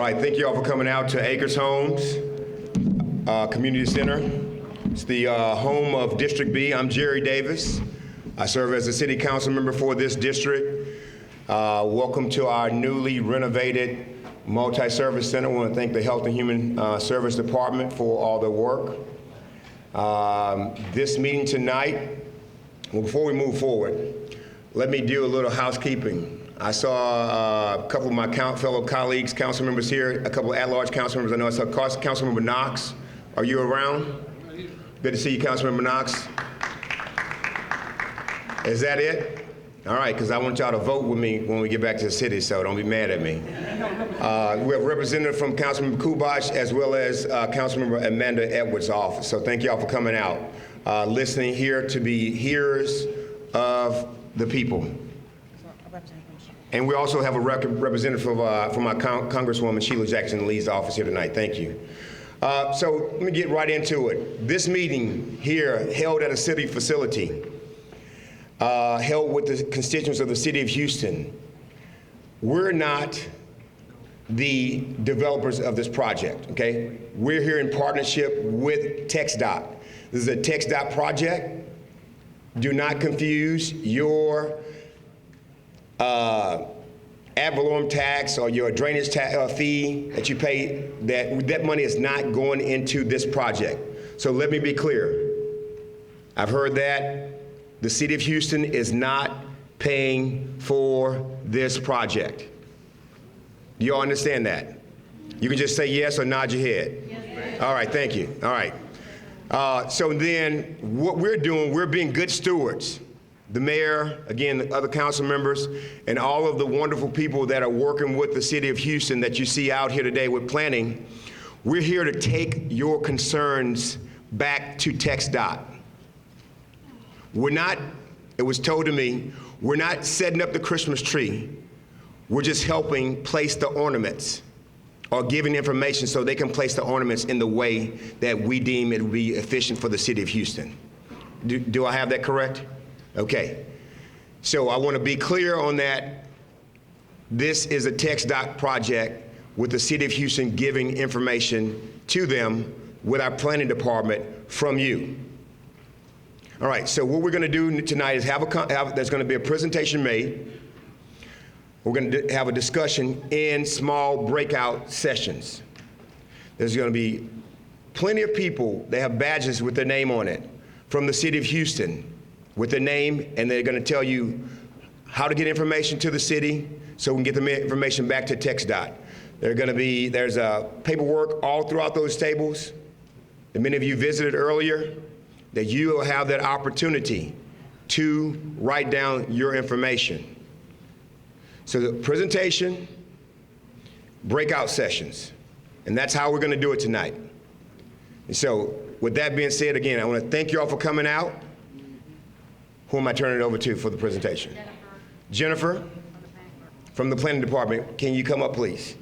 right, thank you all for coming out to Acres Homes Community Center. It's the home of District B. I'm Jerry Davis. I serve as the city council member for this district. Welcome to our newly renovated multi-service center. I want to thank the Health and Human Service Department for all their work. This meeting tonight, well, before we move forward, let me do a little housekeeping. I saw a couple of my fellow colleagues, council members here, a couple of at-large council members. I know I saw Councilmember Knox. Are you around? Good to see you, Councilmember Knox. Is that it? All right, because I want y'all to vote with me when we get back to the city, so don't be mad at me. We have a representative from Councilmember Kubash as well as Councilmember Amanda Edwards' office. So thank y'all for coming out, listening here to be hearers of the people. And we also have a representative from our Congresswoman Sheila Jackson Lee's office here tonight. Thank you. So let me get right into it. This meeting here, held at a city facility, held with the constituents of the city of Houston. We're not the developers of this project, okay? We're here in partnership with TxDOT. This is a TxDOT project. Do not confuse your ad valorem tax or your drainage fee that you pay. That money is not going into this project. So let me be clear. I've heard that the city of Houston is not paying for this project. Do you all understand that? You can just say yes or nod your head. Yes. All right, thank you. All right. So then what we're doing, we're being good stewards. The mayor, again, the other council members, and all of the wonderful people that are working with the city of Houston that you see out here today with planning, we're here to take your concerns back to TxDOT. We're not, it was told to me, we're not setting up the Christmas tree. We're just helping place the ornaments or giving information so they can place the ornaments in the way that we deem it would be efficient for the city of Houston. Do I have that correct? Okay. So I want to be clear on that. This is a TxDOT project with the city of Houston giving information to them with our planning department from you. All right, so what we're going to do tonight is there's going to be a presentation made. We're going to have a discussion in small breakout sessions. There's going to be plenty of people that have badges with their name on it from the city of Houston with their name, and they're going to tell you how to get information to the city so we can get the information back to TxDOT. There's paperwork all throughout those tables that many of you visited earlier, that you will have that opportunity to write down your information. So the presentation, breakout sessions, and that's how we're going to do it tonight. And so with that being said, again, I want to thank you all for coming out. Who am I turning it over to for the presentation? Jennifer from the planning department. Can you come up, please?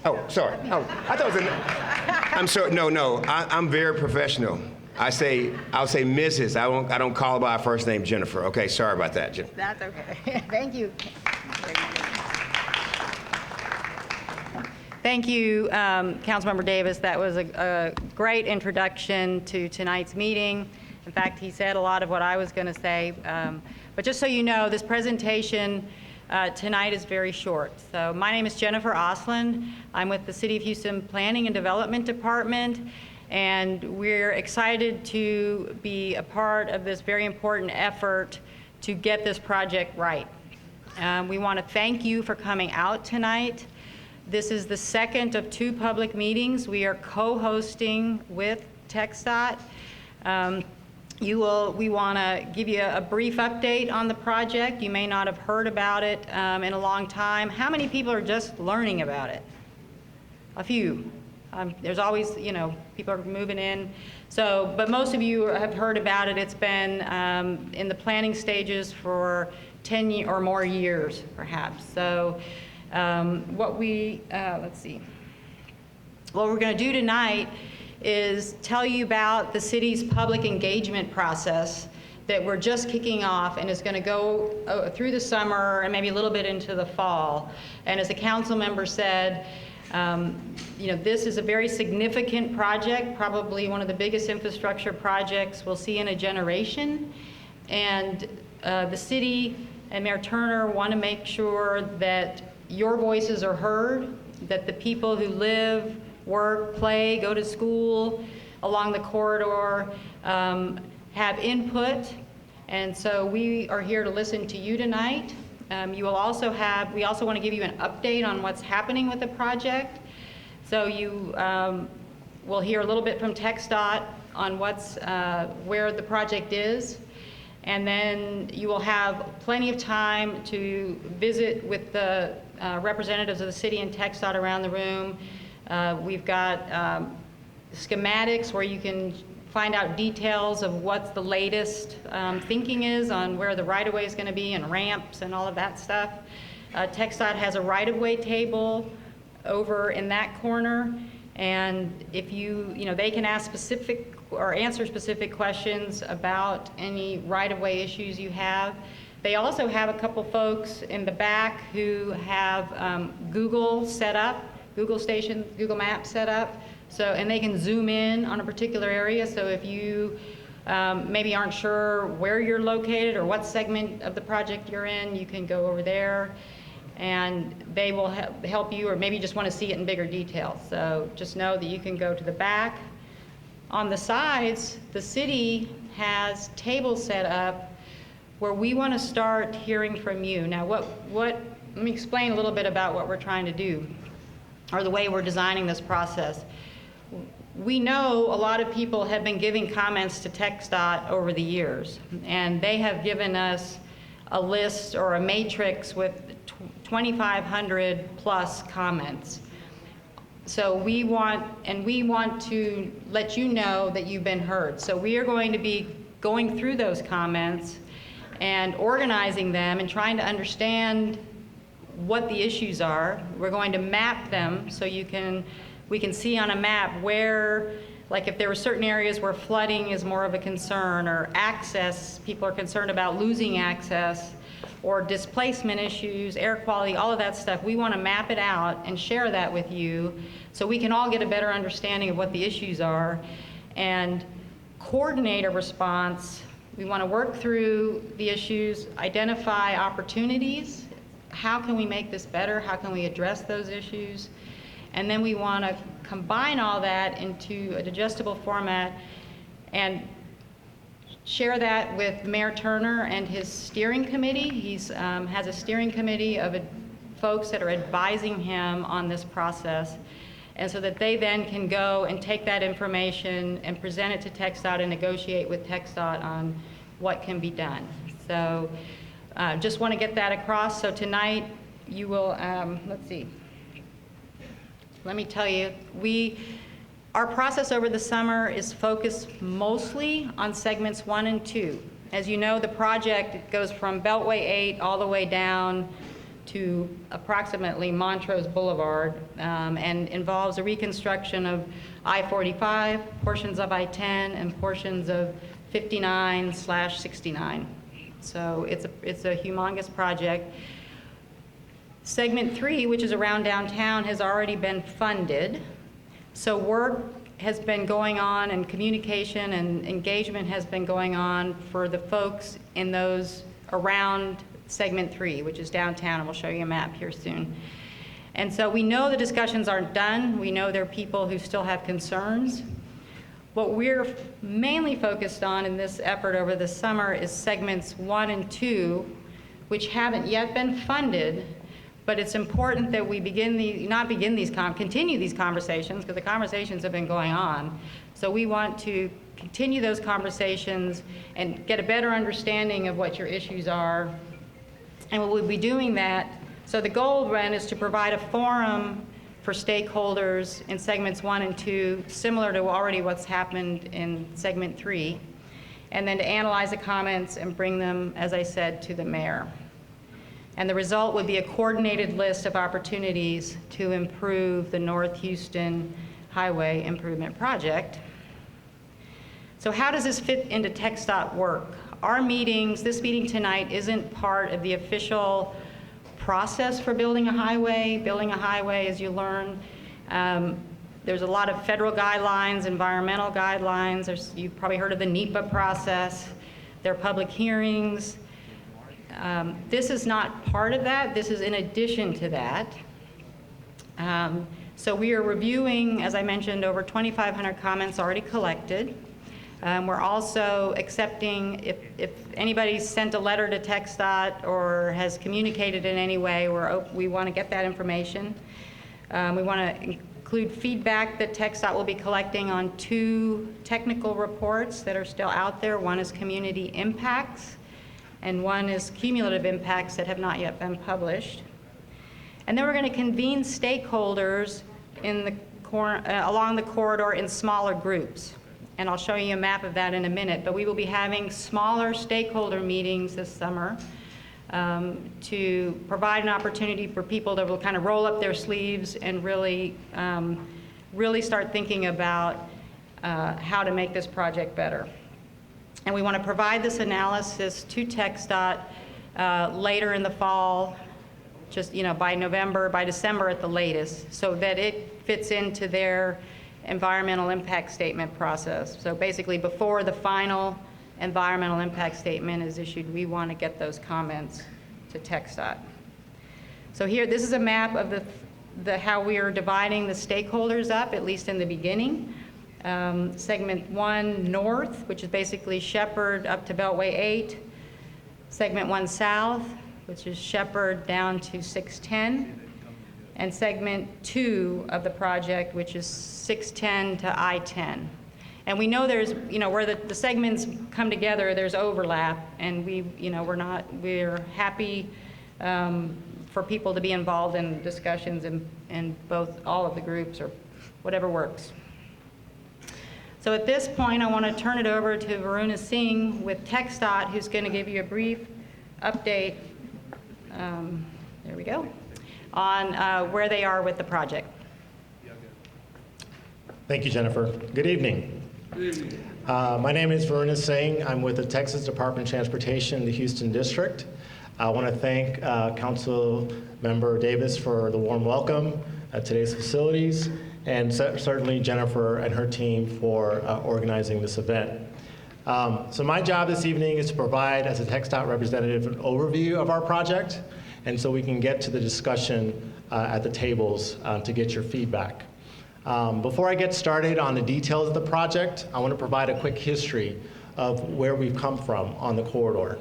Oh, sorry. Oh, I thought it was I'm sorry. No. I'm very professional. I'll say Mrs. I don't call her by her first name, Jennifer. Okay, sorry about that, Jennifer. That's okay. Thank you. Thank you, Councilmember Davis. That was a great introduction to tonight's meeting. In fact, he said a lot of what I was going to say. But just so you know, this presentation tonight is very short. So my name is Jennifer Osland. I'm with the City of Houston Planning and Development Department, and we're excited to be a part of this very important effort to get this project right. We want to thank you for coming out tonight. This is the second of 2 public meetings we are co-hosting with TxDOT. We want to give you a brief update on the project. You may not have heard about it in a long time. How many people are just learning about it? A few. There's always, people are moving in. So, but most of you have heard about it. It's been in the planning stages for 10 or more years, perhaps. So let's see. What we're going to do tonight is tell you about the city's public engagement process that we're just kicking off and is going to go through the summer and maybe a little bit into the fall. And as the council member said, You know, this is a very significant project, probably one of the biggest infrastructure projects we'll see in a generation. And the city and Mayor Turner want to make sure that your voices are heard, that the people who live, work, play, go to school along the corridor have input. And so we are here to listen to you tonight. We also want to give you an update on what's happening with the project. So you will hear a little bit from TxDOT on where the project is. And then you will have plenty of time to visit with the representatives of the city and TxDOT around the room. We've got schematics where you can find out details of what the latest thinking is on where the right-of-way is going to be and ramps and all of that stuff. TxDOT has a right-of-way table over in that corner, and if they can ask specific or answer specific questions about any right-of-way issues you have. They also have a couple folks in the back who have Google Maps set up. So, and they can zoom in on a particular area. So if you maybe aren't sure where you're located or what segment of the project you're in, you can go over there and they will help you, or maybe you just want to see it in bigger detail. So just know that you can go to the back. On the sides, the city has tables set up where we want to start hearing from you. Now, let me explain a little bit about what we're trying to do, or the way we're designing this process. We know a lot of people have been giving comments to TxDOT over the years, and they have given us a list or a matrix with 2,500 plus comments. So we want to let you know that you've been heard. So we are going to be going through those comments and organizing them and trying to understand what the issues are. We're going to map them so we can see on a map where, like if there were certain areas where flooding is more of a concern, or access, people are concerned about losing access, or displacement issues, air quality, all of that stuff. We want to map it out and share that with you so we can all get a better understanding of what the issues are and coordinate a response. We want to work through the issues, identify opportunities. How can we make this better? How can we address those issues? And then we want to combine all that into a digestible format and share that with Mayor Turner and his steering committee. He has a steering committee of folks that are advising him on this process, and so that they then can go and take that information and present it to TxDOT and negotiate with TxDOT on what can be done. So just want to get that across. So tonight you will, let's see, let me tell you, our process over the summer is focused mostly on segments 1 and 2. As you know, the project goes from Beltway 8 all the way down to approximately Montrose Boulevard, and involves a reconstruction of I-45, portions of I-10, and portions of 59/69. So it's a humongous project. Segment 3, which is around downtown, has already been funded. So work has been going on, and communication and engagement has been going on for the folks in those around segment 3, which is downtown, and we'll show you a map here soon. And so we know the discussions aren't done. We know there are people who still have concerns. What we're mainly focused on in this effort over the summer is segments 1 and 2, which haven't yet been funded. But it's important that we continue these conversations, because the conversations have been going on. So we want to continue those conversations and get a better understanding of what your issues are. And we'll be doing that. So the goal then is to provide a forum for stakeholders in segments 1 and 2, similar to already what's happened in segment 3, and then to analyze the comments and bring them, as I said, to the mayor. And the result would be a coordinated list of opportunities to improve the North Houston Highway Improvement Project. So how does this fit into TxDOT work? Our meetings, this meeting tonight, isn't part of the official process for building a highway. Building a highway, as you learn, there's a lot of federal guidelines, environmental guidelines. You've probably heard of the NEPA process. There are public hearings. This is not part of that. This is in addition to that. So we are reviewing, as I mentioned, over 2,500 comments already collected. We're also accepting, if anybody sent a letter to TxDOT or has communicated in any way, we want to get that information. We want to include feedback that TxDOT will be collecting on 2 technical reports that are still out there. One is community impacts, and one is cumulative impacts that have not yet been published. And then we're going to convene stakeholders along the corridor in smaller groups. And I'll show you a map of that in a minute, but we will be having smaller stakeholder meetings this summer to provide an opportunity for people to kind of roll up their sleeves and really start thinking about how to make this project better. And we want to provide this analysis to TxDOT later in the fall, just by December at the latest, so that it fits into their environmental impact statement process. So basically, before the final environmental impact statement is issued, we want to get those comments to TxDOT. So here, this is a map of how we are dividing the stakeholders up, at least in the beginning. Segment 1 north, which is basically Shepherd up to Beltway 8. Segment 1 south, which is Shepherd down to 610. And segment 2 of the project, which is 610 to I-10. And we know there's, where the segments come together, there's overlap, and we're happy for people to be involved in discussions in all of the groups or whatever works. So at this point, I want to turn it over to Varuna Singh with TxDOT, who's going to give you a brief update, there we go, on where they are with the project. Thank you, Jennifer. Good evening. Good evening. My name is Varuna Singh. I'm with the Texas Department of Transportation, the Houston District. I want to thank Council Member Davis for the warm welcome at today's facilities, and certainly Jennifer and her team for organizing this event. So my job this evening is to provide, as a TxDOT representative, an overview of our project, and so we can get to the discussion at the tables to get your feedback. Before I get started on the details of the project, I want to provide a quick history of where we've come from on the corridor.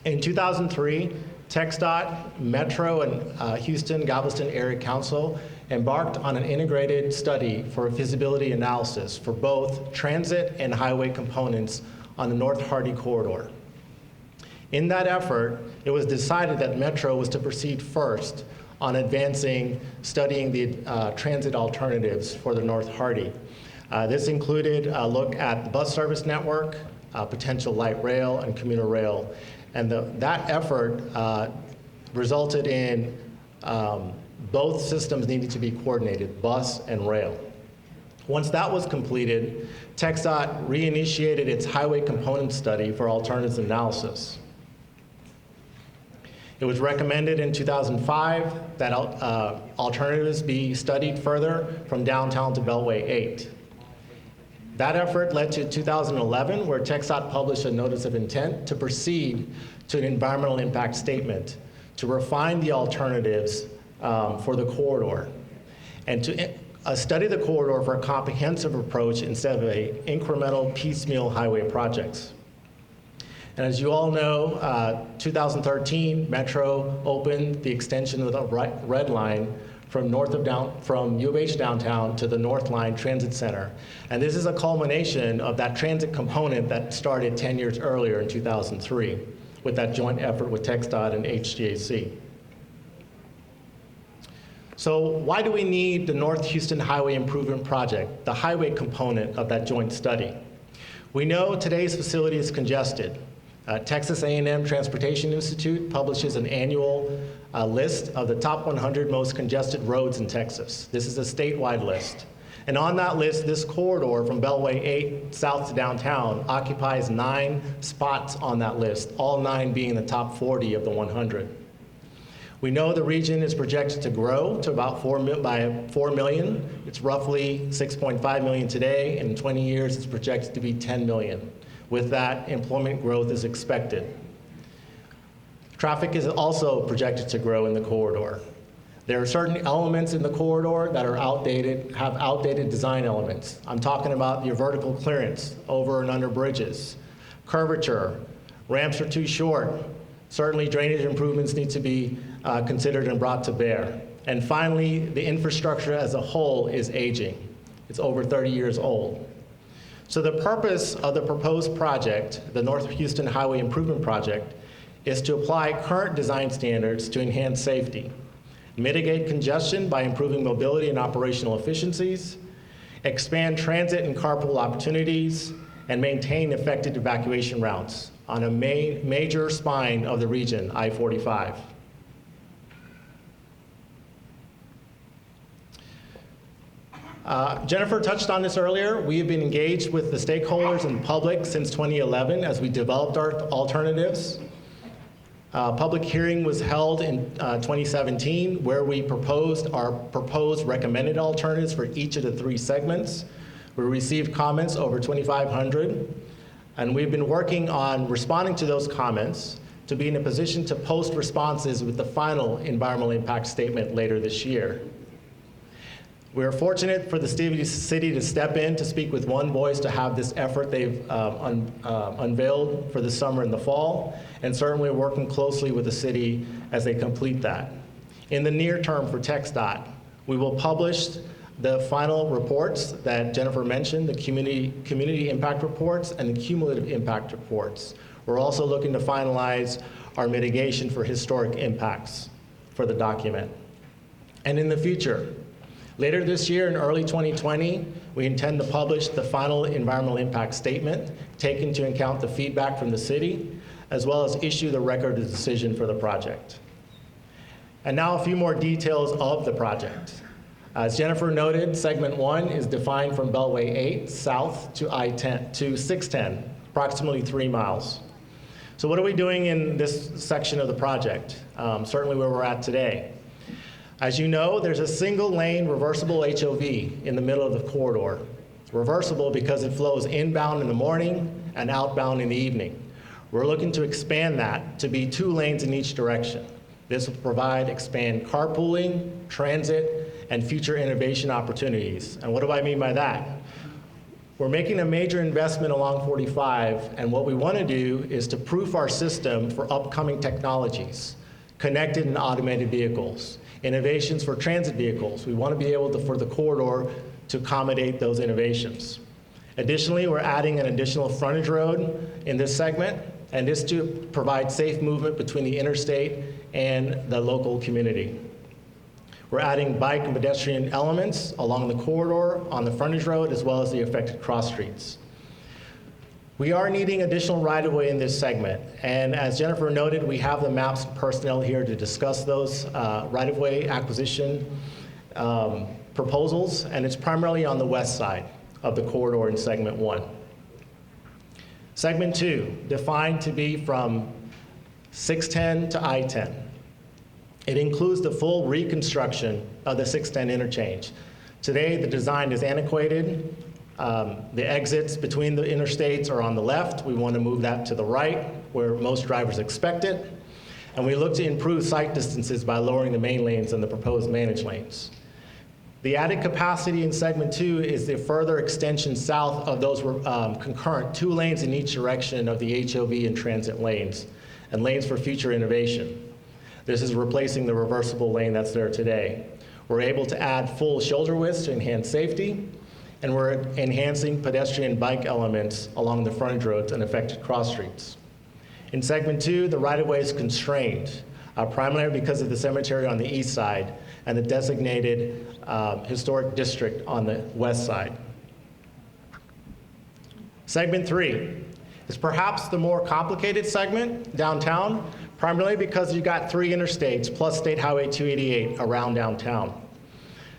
In 2003, TxDOT, Metro, and Houston Galveston Area Council embarked on an integrated study for a feasibility analysis for both transit and highway components on the North Hardy corridor. In that effort, it was decided that Metro was to proceed first on studying the transit alternatives for the North Hardy. This included a look at the bus service network, potential light rail, and commuter rail. And that effort resulted in both systems needing to be coordinated, bus and rail. Once that was completed, TxDOT reinitiated its highway component study for alternatives analysis. It was recommended in 2005 that alternatives be studied further from downtown to Beltway 8. That effort led to 2011, where TxDOT published a notice of intent to proceed to an environmental impact statement to refine the alternatives for the corridor and to study the corridor for a comprehensive approach instead of incremental piecemeal highway projects. And as you all know, 2013, Metro opened the extension of the Red Line from U of H downtown to the North Line Transit Center. And this is a culmination of that transit component that started 10 years earlier in 2003 with that joint effort with TxDOT and HGAC. So why do we need the North Houston Highway Improvement Project, the highway component of that joint study? We know today's facility is congested. Texas A&M Transportation Institute publishes an annual list of the top 100 most congested roads in Texas. This is a statewide list. And on that list, this corridor from Beltway 8 south to downtown occupies 9 spots on that list, all 9 being in the top 40 of the 100. We know the region is projected to grow to about 4 million. It's roughly 6.5 million today. In 20 years, it's projected to be 10 million. With that, employment growth is expected. Traffic is also projected to grow in the corridor. There are certain elements in the corridor that are outdated, have outdated design elements. I'm talking about your vertical clearance over and under bridges, curvature, ramps are too short. Certainly drainage improvements need to be considered and brought to bear. And finally, the infrastructure as a whole is aging. It's over 30 years old. So the purpose of the proposed project, the North Houston Highway Improvement Project, is to apply current design standards to enhance safety, mitigate congestion by improving mobility and operational efficiencies, expand transit and carpool opportunities, and maintain effective evacuation routes on a major spine of the region, I-45. Jennifer touched on this earlier. We have been engaged with the stakeholders and public since 2011 as we developed our alternatives. Public hearing was held in 2017 where we proposed our proposed recommended alternatives for each of the 3 segments. We received comments over 2,500, and we've been working on responding to those comments to be in a position to post responses with the final environmental impact statement later this year. We are fortunate for the city to step in to speak with one voice to have this effort they've unveiled for the summer and the fall, and certainly working closely with the city as they complete that. In the near term for TxDOT, we will publish the final reports that Jennifer mentioned, the community impact reports and the cumulative impact reports. We're also looking to finalize our mitigation for historic impacts for the document. And in the future, later this year in early 2020, we intend to publish the final environmental impact statement, take into account the feedback from the city, as well as issue the record of decision for the project. And now a few more details of the project. As Jennifer noted, segment 1 is defined from Beltway 8 south to I-10 to 610, approximately 3 miles. So what are we doing in this section of the project? Certainly where we're at today. As you know, there's a single lane reversible HOV in the middle of the corridor. Reversible because it flows inbound in the morning and outbound in the evening. We're looking to expand that to be 2 lanes in each direction. This will expand carpooling, transit, and future innovation opportunities. And what do I mean by that? We're making a major investment along 45, and what we want to do is to proof our system for upcoming technologies, connected and automated vehicles, innovations for transit vehicles. We want to be able to, for the corridor, to accommodate those innovations. Additionally, we're adding an additional frontage road in this segment, and this to provide safe movement between the interstate and the local community. We're adding bike and pedestrian elements along the corridor on the frontage road as well as the affected cross streets. We are needing additional right-of-way in this segment, and as Jennifer noted, we have the MAPS personnel here to discuss those right-of-way acquisition proposals, and it's primarily on the west side of the corridor in segment 1. Segment 2, defined to be from 610 to I-10. It includes the full reconstruction of the 610 interchange. Today, the design is antiquated. The exits between the interstates are on the left. We want to move that to the right, where most drivers expect it. And we look to improve sight distances by lowering the main lanes and the proposed managed lanes. The added capacity in segment 2 is the further extension south of those concurrent 2 lanes in each direction of the HOV and transit lanes, and lanes for future innovation. This is replacing the reversible lane that's there today. We're able to add full shoulder widths to enhance safety, and we're enhancing pedestrian bike elements along the frontage roads and affected cross streets. In segment 2, the right-of-way is constrained, primarily because of the cemetery on the east side and the designated historic district on the west side. Segment 3 is perhaps the more complicated segment downtown, primarily because you've got 3 interstates plus State Highway 288 around downtown.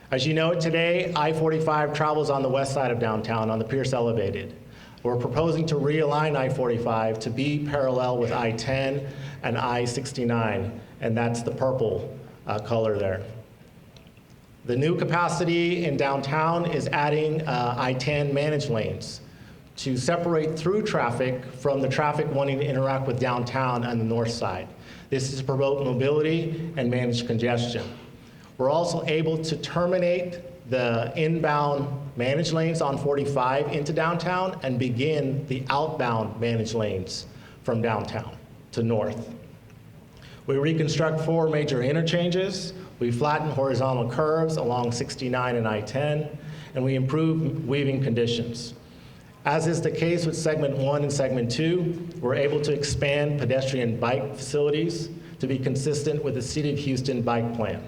As you know, today, I-45 travels on the west side of downtown on the Pierce Elevated. We're proposing to realign I-45 to be parallel with I-10 and I-69 and that's the purple color there. The new capacity in downtown is adding I-10 managed lanes to separate through traffic from the traffic wanting to interact with downtown on the north side. This is to promote mobility and manage congestion. We're also able to terminate the inbound managed lanes on 45 into downtown and begin the outbound managed lanes from downtown to north. We reconstruct 4 major interchanges, we flatten horizontal curves along 69 and I-10, and we improve weaving conditions. As is the case with segment 1 and segment 2, we're able to expand pedestrian bike facilities to be consistent with the City of Houston bike plan.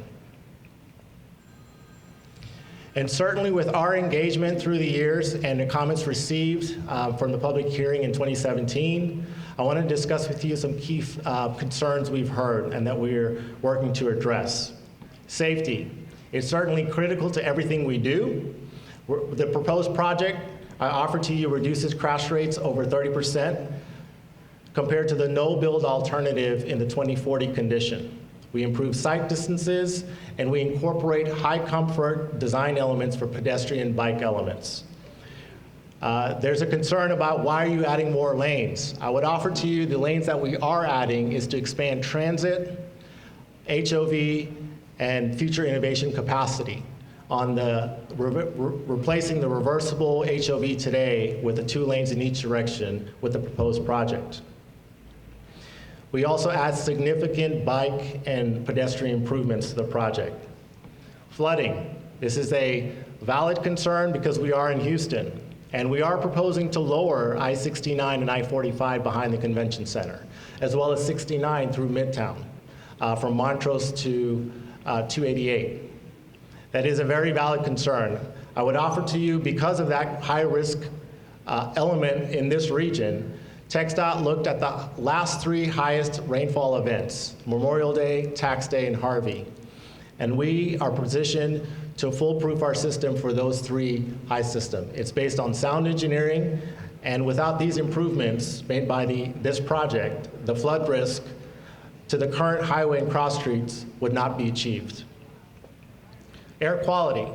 And certainly with our engagement through the years and the comments received from the public hearing in 2017, I want to discuss with you some key concerns we've heard and that we're working to address. Safety is certainly critical to everything we do. The proposed project I offer to you reduces crash rates over 30% compared to the no-build alternative in the 2040 condition. We improve sight distances, and we incorporate high-comfort design elements for pedestrian bike elements. There's a concern about why are you adding more lanes? I would offer to you the lanes that we are adding is to expand transit, HOV, and future innovation capacity on the replacing the reversible HOV today with the 2 lanes in each direction with the proposed project. We also add significant bike and pedestrian improvements to the project. Flooding. This is a valid concern because we are in Houston, and we are proposing to lower I-69 and I-45 behind the convention center, as well as 69 through Midtown, from Montrose to 288. That is a very valid concern. I would offer to you, because of that high-risk element in this region, TxDOT looked at the last 3 highest rainfall events, Memorial Day, Tax Day, and Harvey. And we are positioned to foolproof our system for those 3 high systems. It's based on sound engineering, and without these improvements made by this project, the flood risk to the current highway and cross streets would not be achieved. Air quality.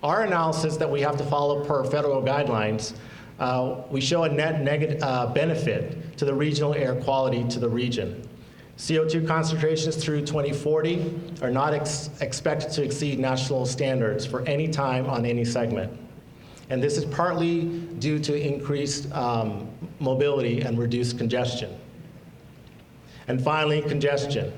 Our analysis that we have to follow per federal guidelines, we show a net negative benefit to the regional air quality to the region. CO2 concentrations through 2040 are not expected to exceed national standards for any time on any segment. And this is partly due to increased mobility and reduced congestion. And finally, congestion.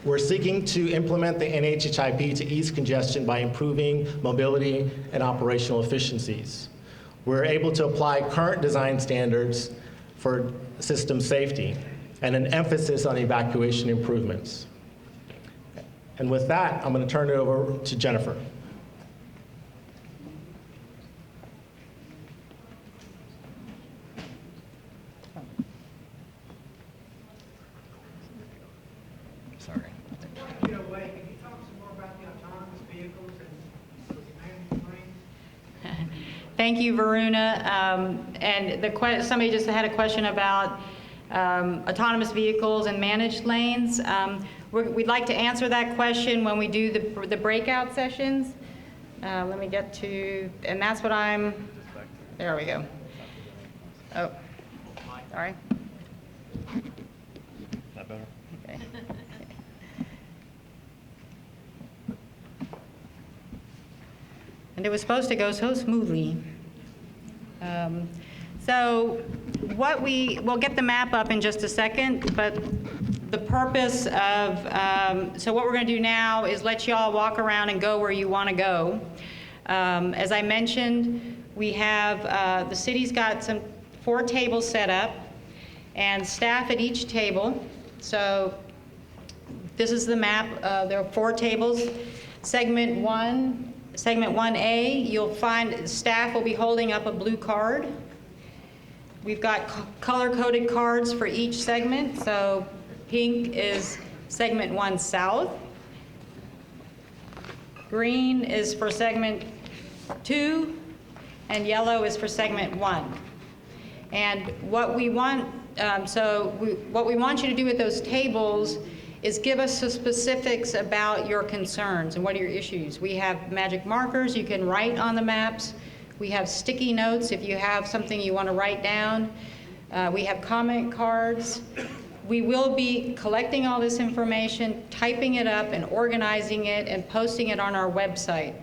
We're seeking to implement the NHHIP to ease congestion by improving mobility and operational efficiencies. We're able to apply current design standards for system safety and an emphasis on evacuation improvements. And with that, I'm going to turn it over to Jennifer. Sorry. Get away. Can you talk some more about the autonomous vehicles and managed lanes? Thank you, Varuna. And somebody just had a question about autonomous vehicles and managed lanes. We'd like to answer that question when we do the breakout sessions. Let me get to, and that's what there we go. Oh, sorry. That better? Okay. And it was supposed to go so smoothly. So we'll get the map up in just a second, but the purpose of, so what we're going to do now is let you all walk around and go where you want to go. As I mentioned, we have, the city's got 4 tables set up and staff at each table. So this is the map. There are 4 tables. Segment 1A, you'll find staff will be holding up a blue card. We've got color-coded cards for each segment. So pink is segment 1 South. Green is for segment 2, and yellow is for segment 1. And what we want, what we want you to do with those tables is give us the specifics about your concerns and what are your issues. We have magic markers you can write on the maps. We have sticky notes if you have something you want to write down. We have comment cards. We will be collecting all this information, typing it up and organizing it and posting it on our website.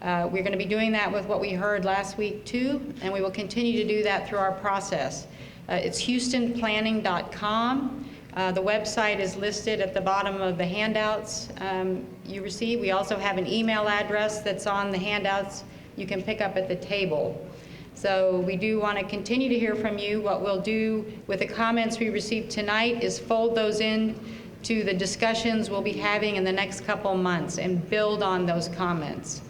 We're going to be doing that with what we heard last week too, and we will continue to do that through our process. It's houstonplanning.com. The website is listed at the bottom of the handouts you receive. We also have an email address that's on the handouts you can pick up at the table. So we do want to continue to hear from you. What we'll do with the comments we received tonight is fold those in to the discussions we'll be having in the next couple months and build on those comments.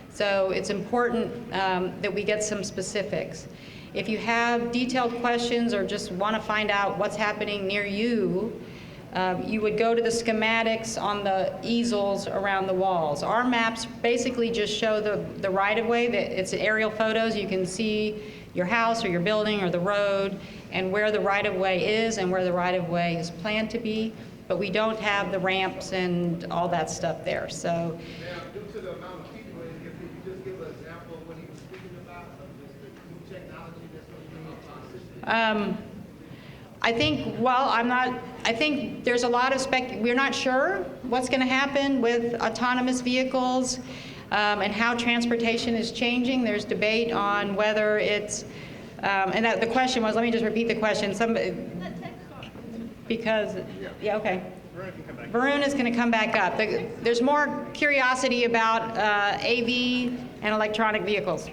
So it's important that we get some specifics. If you have detailed questions or just want to find out what's happening near you, you would go to the schematics on the easels around the walls. Our maps basically just show the right-of-way. It's aerial photos. You can see your house or your building or the road and where the right-of-way is and where the right-of-way is planned to be, but we don't have the ramps and all that stuff there. So. Now, due to the amount of people, if you could just give an example of what he was speaking about, of just the new technology that's going to bring into our system? I think there's a lot of we're not sure what's going to happen with autonomous vehicles and how transportation is changing. There's debate on whether it's, and that the question was, let me just repeat the question. Okay. Varun is going to come back up. There's more curiosity about AV and electronic vehicles.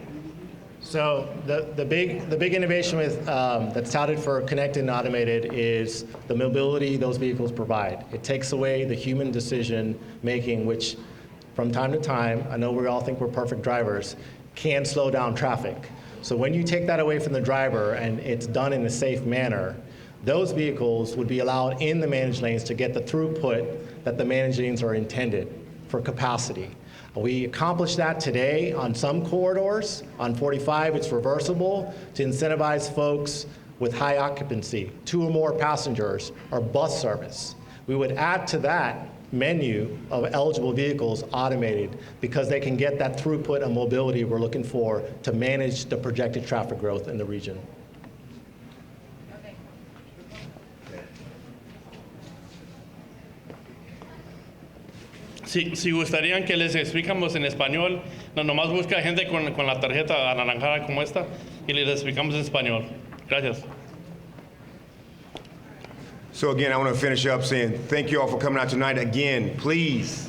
So the big innovation with that's touted for connected and automated is the mobility those vehicles provide. It takes away the human decision making, which from time to time, I know we all think we're perfect drivers, can slow down traffic. So when you take that away from the driver and it's done in a safe manner, those vehicles would be allowed in the managed lanes to get the throughput that the managed lanes are intended for capacity. We accomplished that today on some corridors. On 45, it's reversible to incentivize folks with high occupancy, 2 or more passengers, or bus service. We would add to that menu of eligible vehicles automated because they can get that throughput and mobility we're looking for to manage the projected traffic growth in the region. Si gustarían que les explicamos en español, no, nomás busca gente con la tarjeta anaranjada como esta y les explicamos en español. Gracias. So again, I want to finish up saying thank you all for coming out tonight. Again, please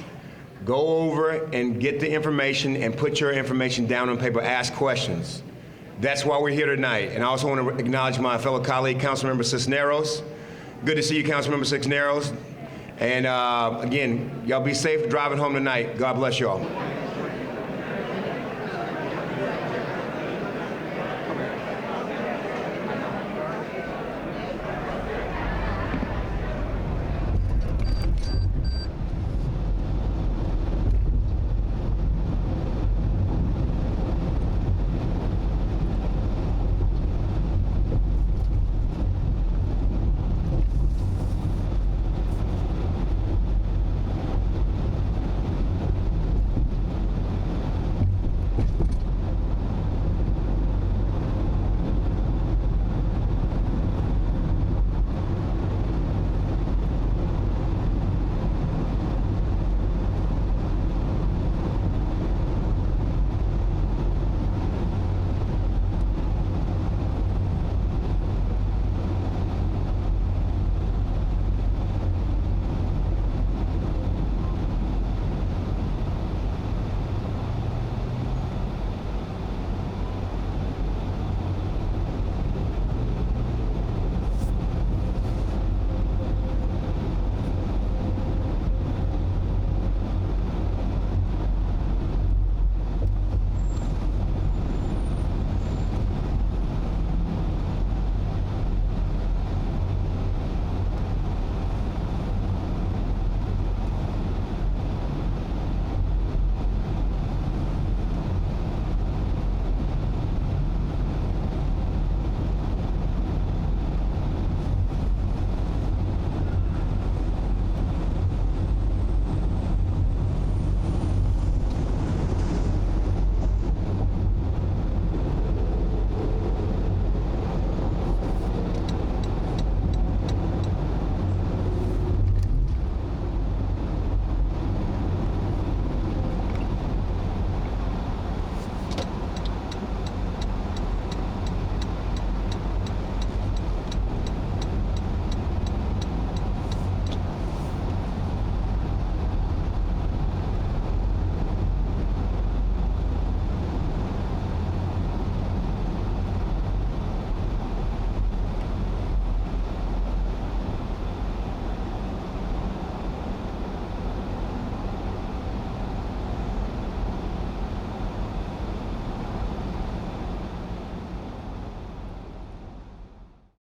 go over and get the information and put your information down on paper. Ask questions. That's why we're here tonight. And I also want to acknowledge my fellow colleague, Councilmember Cisneros. Good to see you, Councilmember Cisneros. And again, y'all be safe driving home tonight. God bless y'all.